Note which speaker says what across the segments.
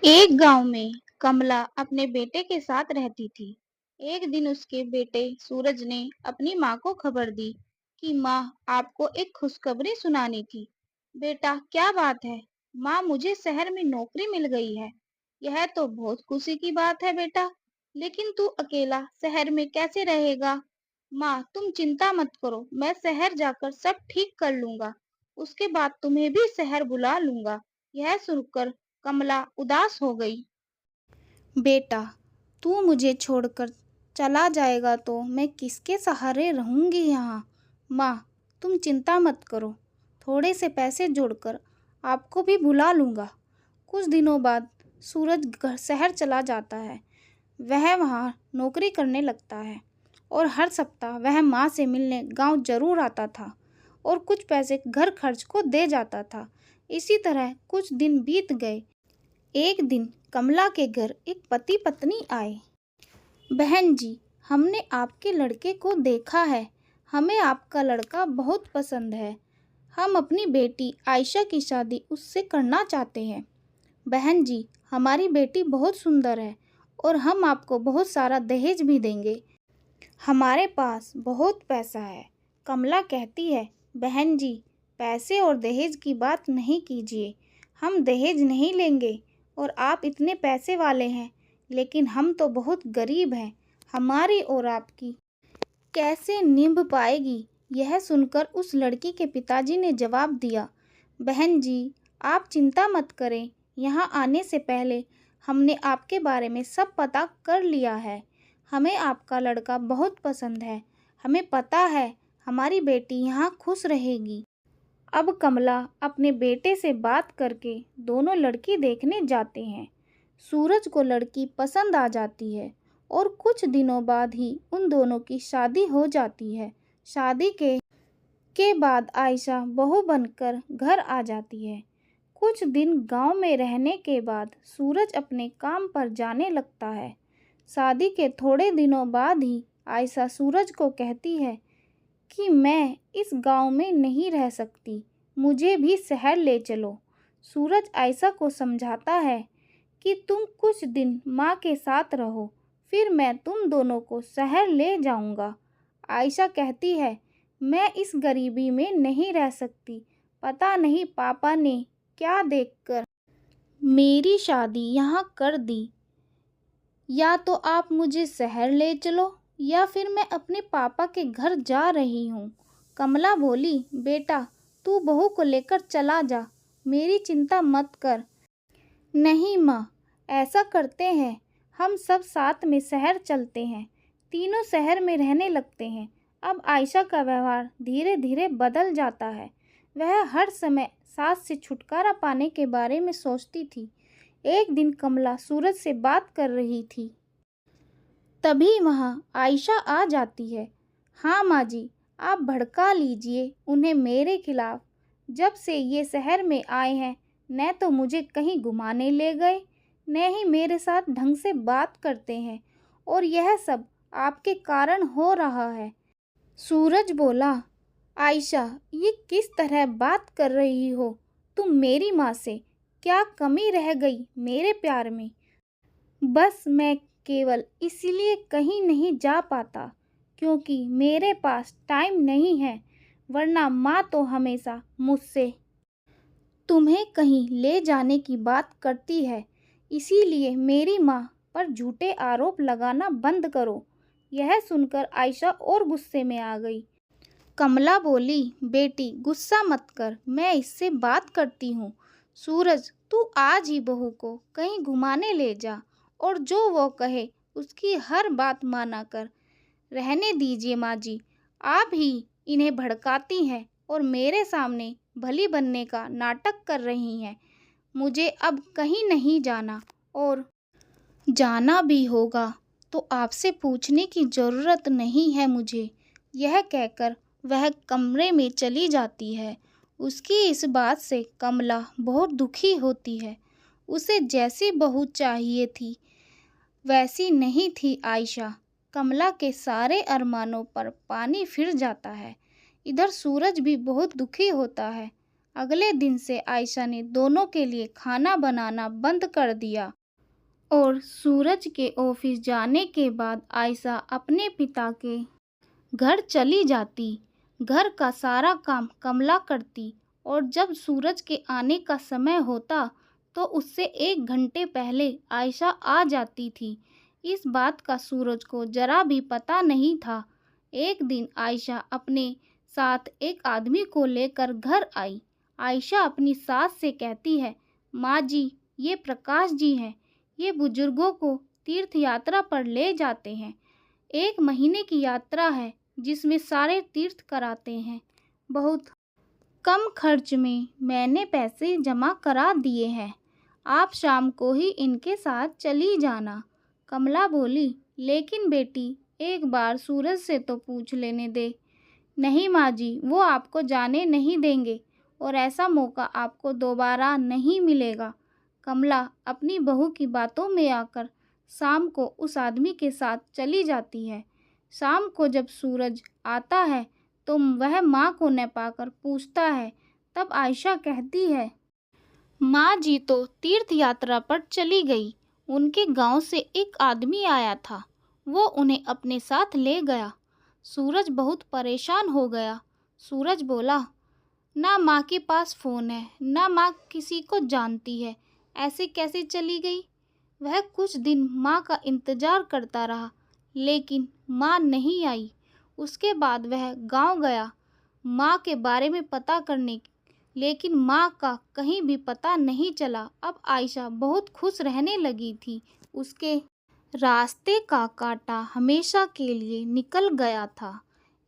Speaker 1: एक गांव में कमला अपने बेटे के साथ रहती थी। एक दिन उसके बेटे सूरज ने अपनी माँ को खबर दी कि माँ, आपको एक खुशखबरी सुनानी थी। बेटा, क्या बात है? माँ, मुझे शहर में नौकरी मिल गई है। यह तो बहुत खुशी की बात है बेटा, लेकिन तू अकेला शहर में कैसे रहेगा? माँ, तुम चिंता मत करो, मैं शहर जाकर सब ठीक कर लूंगा। उसके बाद तुम्हें भी शहर बुला लूंगा। यह सुनकर कमला उदास हो गई।
Speaker 2: बेटा, तू मुझे छोड़कर चला जाएगा तो मैं किसके सहारे रहूंगी यहाँ। माँ, तुम चिंता मत करो, थोड़े से पैसे जोड़कर आपको भी बुला लूँगा। कुछ दिनों बाद सूरज शहर चला जाता है। वह वहाँ नौकरी करने लगता है और हर सप्ताह वह माँ से मिलने गांव जरूर आता था और कुछ पैसे घर खर्च को दे जाता था। इसी तरह कुछ दिन बीत गए। एक दिन कमला के घर एक पति पत्नी आए। बहन जी, हमने आपके लड़के को देखा है। हमें आपका लड़का बहुत पसंद है। हम अपनी बेटी आयशा की शादी उससे करना चाहते हैं। बहन जी, हमारी बेटी बहुत सुंदर है और हम आपको बहुत सारा दहेज भी देंगे। हमारे पास बहुत पैसा है। कमला कहती है, बहन जी, पैसे और दहेज की बात नहीं कीजिए। हम दहेज नहीं लेंगे और आप इतने पैसे वाले हैं, लेकिन हम तो बहुत गरीब हैं। हमारी और आपकी कैसे निभ पाएगी? यह सुनकर उस लड़की के पिताजी ने जवाब दिया, बहन जी, आप चिंता मत करें। यहाँ आने से पहले हमने आपके बारे में सब पता कर लिया है। हमें आपका लड़का बहुत पसंद है। हमें पता है हमारी बेटी यहाँ खुश रहेगी। अब कमला अपने बेटे से बात करके दोनों लड़की देखने जाते हैं। सूरज को लड़की पसंद आ जाती है और कुछ दिनों बाद ही उन दोनों की शादी हो जाती है। शादी के बाद आयशा बहू बनकर घर आ जाती है। कुछ दिन गांव में रहने के बाद सूरज अपने काम पर जाने लगता है। शादी के थोड़े दिनों बाद ही आयशा सूरज को कहती है कि मैं इस गांव में नहीं रह सकती, मुझे भी शहर ले चलो। सूरज आयशा को समझाता है कि तुम कुछ दिन माँ के साथ रहो, फिर मैं तुम दोनों को शहर ले जाऊंगा। आयशा कहती है, मैं इस गरीबी में नहीं रह सकती। पता नहीं पापा ने क्या देखकर मेरी शादी यहाँ कर दी। या तो आप मुझे शहर ले चलो या फिर मैं अपने पापा के घर जा रही हूँ। कमला बोली, बेटा, तू बहू को लेकर चला जा, मेरी चिंता मत कर। नहीं माँ, ऐसा करते हैं, हम सब साथ में शहर चलते हैं। तीनों शहर में रहने लगते हैं। अब आयशा का व्यवहार धीरे धीरे बदल जाता है। वह हर समय सास से छुटकारा पाने के बारे में सोचती थी। एक दिन कमला सूरज से बात कर रही थी, तभी वहाँ आयशा आ जाती है। हाँ माँ जी, आप भड़का लीजिए उन्हें मेरे खिलाफ। जब से ये शहर में आए हैं, न तो मुझे कहीं घुमाने ले गए, न ही मेरे साथ ढंग से बात करते हैं, और यह सब आपके कारण हो रहा है। सूरज बोला, आयशा, ये किस तरह बात कर रही हो? तुम मेरी माँ से क्या कमी रह गई मेरे प्यार में? बस मैं केवल इसलिए कहीं नहीं जा पाता क्योंकि मेरे पास टाइम नहीं है, वरना माँ तो हमेशा मुझसे तुम्हें कहीं ले जाने की बात करती है। इसीलिए मेरी माँ पर झूठे आरोप लगाना बंद करो। यह सुनकर आयशा और गुस्से में आ गई। कमला बोली, बेटी, गुस्सा मत कर, मैं इससे बात करती हूँ। सूरज, तू आज ही बहू को कहीं घुमाने ले जा और जो वो कहे उसकी हर बात माना कर। रहने दीजिए माँ जी, आप ही इन्हें भड़काती हैं और मेरे सामने भली बनने का नाटक कर रही हैं। मुझे अब कहीं नहीं जाना, और जाना भी होगा तो आपसे पूछने की ज़रूरत नहीं है मुझे। यह कहकर वह कमरे में चली जाती है। उसकी इस बात से कमला बहुत दुखी होती है। उसे जैसी बहू चाहिए थी वैसी नहीं थी आयशा। कमला के सारे अरमानों पर पानी फिर जाता है। इधर सूरज भी बहुत दुखी होता है। अगले दिन से आयशा ने दोनों के लिए खाना बनाना बंद कर दिया और सूरज के ऑफिस जाने के बाद आयशा अपने पिता के घर चली जाती। घर का सारा काम कमला करती और जब सूरज के आने का समय होता तो उससे 1 घंटे पहले आयशा आ जाती थी। इस बात का सूरज को जरा भी पता नहीं था। एक दिन आयशा अपने साथ एक आदमी को लेकर घर आई। आयशा अपनी सास से कहती है, माँ जी, ये प्रकाश जी हैं। ये बुजुर्गों को तीर्थ यात्रा पर ले जाते हैं। 1 महीने की यात्रा है जिसमें सारे तीर्थ कराते हैं। बहुत कम खर्च में मैंने पैसे जमा करा दिए हैं। आप शाम को ही इनके साथ चली जाना। कमला बोली, लेकिन बेटी एक बार सूरज से तो पूछ लेने दे। नहीं माँ जी, वो आपको जाने नहीं देंगे और ऐसा मौका आपको दोबारा नहीं मिलेगा। कमला अपनी बहू की बातों में आकर शाम को उस आदमी के साथ चली जाती है। शाम को जब सूरज आता है तो वह माँ को न पाकर पूछता है। तब आयशा कहती है, माँ जी तो तीर्थ यात्रा पर चली गई। उनके गांव से एक आदमी आया था, वो उन्हें अपने साथ ले गया। सूरज बहुत परेशान हो गया। सूरज बोला, ना माँ के पास फ़ोन है, ना माँ किसी को जानती है, ऐसे कैसे चली गई। वह कुछ दिन माँ का इंतज़ार करता रहा, लेकिन माँ नहीं आई। उसके बाद वह गांव गया माँ के बारे में पता करने, लेकिन माँ का कहीं भी पता नहीं चला। अब आयशा बहुत खुश रहने लगी थी। उसके रास्ते का कांटा हमेशा के लिए निकल गया था।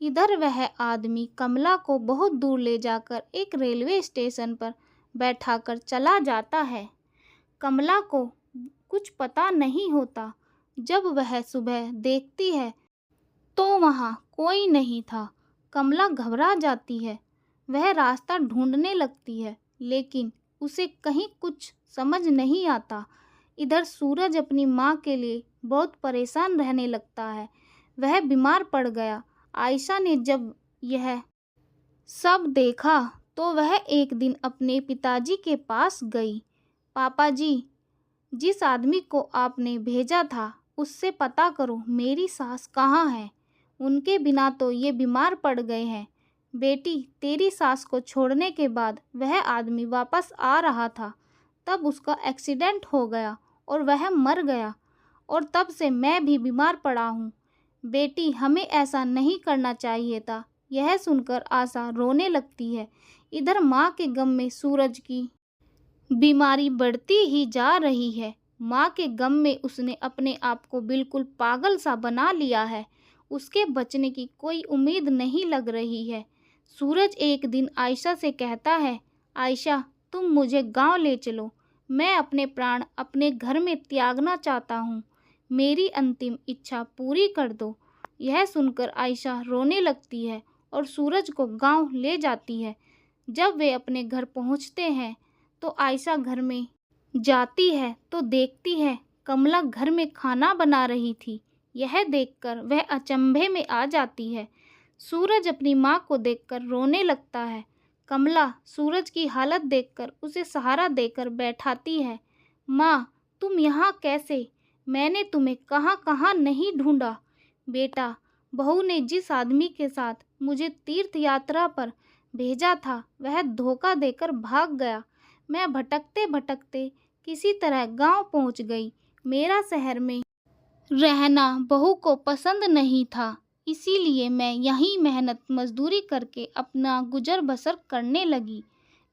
Speaker 2: इधर वह आदमी कमला को बहुत दूर ले जाकर एक रेलवे स्टेशन पर बैठाकर चला जाता है। कमला को कुछ पता नहीं होता। जब वह सुबह देखती है तो वहाँ कोई नहीं था। कमला घबरा जाती है। वह रास्ता ढूंढने लगती है, लेकिन उसे कहीं कुछ समझ नहीं आता। इधर सूरज अपनी माँ के लिए बहुत परेशान रहने लगता है। वह बीमार पड़ गया। आयशा ने जब यह सब देखा तो वह एक दिन अपने पिताजी के पास गई। पापा जी, जिस आदमी को आपने भेजा था उससे पता करो मेरी सास कहाँ है। उनके बिना तो ये बीमार पड़ गए हैं। बेटी, तेरी सास को छोड़ने के बाद वह आदमी वापस आ रहा था, तब उसका एक्सीडेंट हो गया और वह मर गया, और तब से मैं भी बीमार पड़ा हूँ। बेटी, हमें ऐसा नहीं करना चाहिए था। यह सुनकर आशा रोने लगती है। इधर माँ के गम में सूरज की बीमारी बढ़ती ही जा रही है। माँ के गम में उसने अपने आप को बिल्कुल पागल सा बना लिया है। उसके बचने की कोई उम्मीद नहीं लग रही है। सूरज एक दिन आयशा से कहता है, आयशा, तुम मुझे गांव ले चलो। मैं अपने प्राण अपने घर में त्यागना चाहता हूँ। मेरी अंतिम इच्छा पूरी कर दो। यह सुनकर आयशा रोने लगती है और सूरज को गांव ले जाती है। जब वे अपने घर पहुँचते हैं तो आयशा घर में जाती है तो देखती है कमला घर में खाना बना रही थी। यह देखकर वह अचंभे में आ जाती है। सूरज अपनी माँ को देखकर रोने लगता है। कमला सूरज की हालत देखकर उसे सहारा देकर बैठाती है। माँ, तुम यहाँ कैसे? मैंने तुम्हें कहाँ कहाँ नहीं ढूंढा। बेटा, बहू ने जिस आदमी के साथ मुझे तीर्थ यात्रा पर भेजा था वह धोखा देकर भाग गया। मैं भटकते भटकते किसी तरह गांव पहुंच गई। मेरा शहर में रहना बहू को पसंद नहीं था, इसीलिए मैं यहीं मेहनत मजदूरी करके अपना गुजर बसर करने लगी।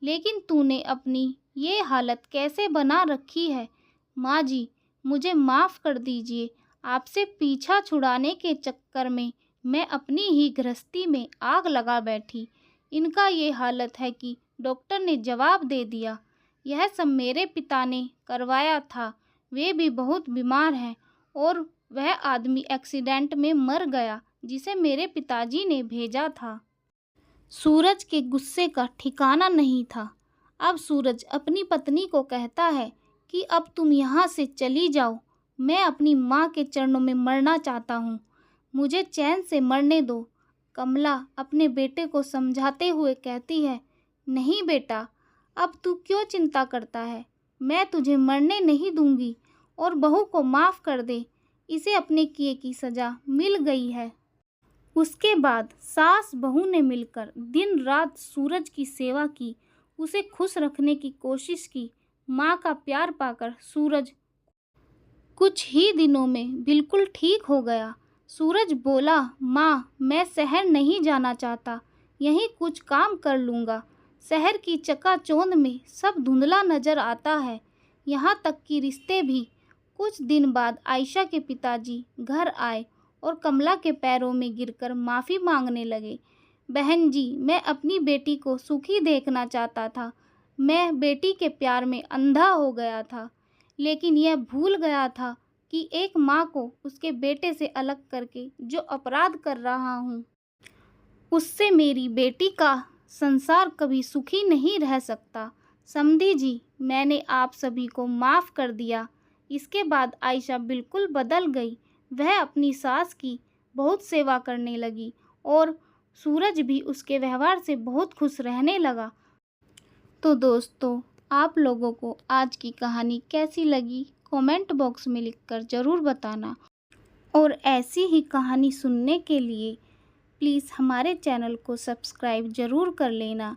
Speaker 2: लेकिन तूने अपनी ये हालत कैसे बना रखी है? माँ जी, मुझे माफ़ कर दीजिए। आपसे पीछा छुड़ाने के चक्कर में मैं अपनी ही गृहस्थी में आग लगा बैठी। इनका ये हालत है कि डॉक्टर ने जवाब दे दिया। यह सब मेरे पिता ने करवाया था। वे भी बहुत बीमार हैं और वह आदमी एक्सीडेंट में मर गया जिसे मेरे पिताजी ने भेजा था। सूरज के गुस्से का ठिकाना नहीं था। अब सूरज अपनी पत्नी को कहता है कि अब तुम यहाँ से चली जाओ। मैं अपनी माँ के चरणों में मरना चाहता हूँ। मुझे चैन से मरने दो। कमला अपने बेटे को समझाते हुए कहती है, नहीं बेटा, अब तू क्यों चिंता करता है? मैं तुझे मरने नहीं दूंगी और बहू को माफ़ कर दे। इसे अपने किए की सज़ा मिल गई है। उसके बाद सास बहू ने मिलकर दिन रात सूरज की सेवा की, उसे खुश रखने की कोशिश की। माँ का प्यार पाकर सूरज कुछ ही दिनों में बिल्कुल ठीक हो गया। सूरज बोला, माँ, मैं शहर नहीं जाना चाहता, यहीं कुछ काम कर लूँगा। शहर की चकाचौंध में सब धुंधला नज़र आता है, यहाँ तक कि रिश्ते भी। कुछ दिन बाद आयशा के पिताजी घर आए और कमला के पैरों में गिरकर माफ़ी मांगने लगे। बहन जी, मैं अपनी बेटी को सुखी देखना चाहता था। मैं बेटी के प्यार में अंधा हो गया था, लेकिन यह भूल गया था कि एक माँ को उसके बेटे से अलग करके जो अपराध कर रहा हूँ, उससे मेरी बेटी का संसार कभी सुखी नहीं रह सकता। समधी जी, मैंने आप सभी को माफ़ कर दिया। इसके बाद आयशा बिल्कुल बदल गई। वह अपनी सास की बहुत सेवा करने लगी और सूरज भी उसके व्यवहार से बहुत खुश रहने लगा। तो दोस्तों, आप लोगों को आज की कहानी कैसी लगी कमेंट बॉक्स में लिखकर ज़रूर बताना। और ऐसी ही कहानी सुनने के लिए प्लीज़ हमारे चैनल को सब्सक्राइब ज़रूर कर लेना।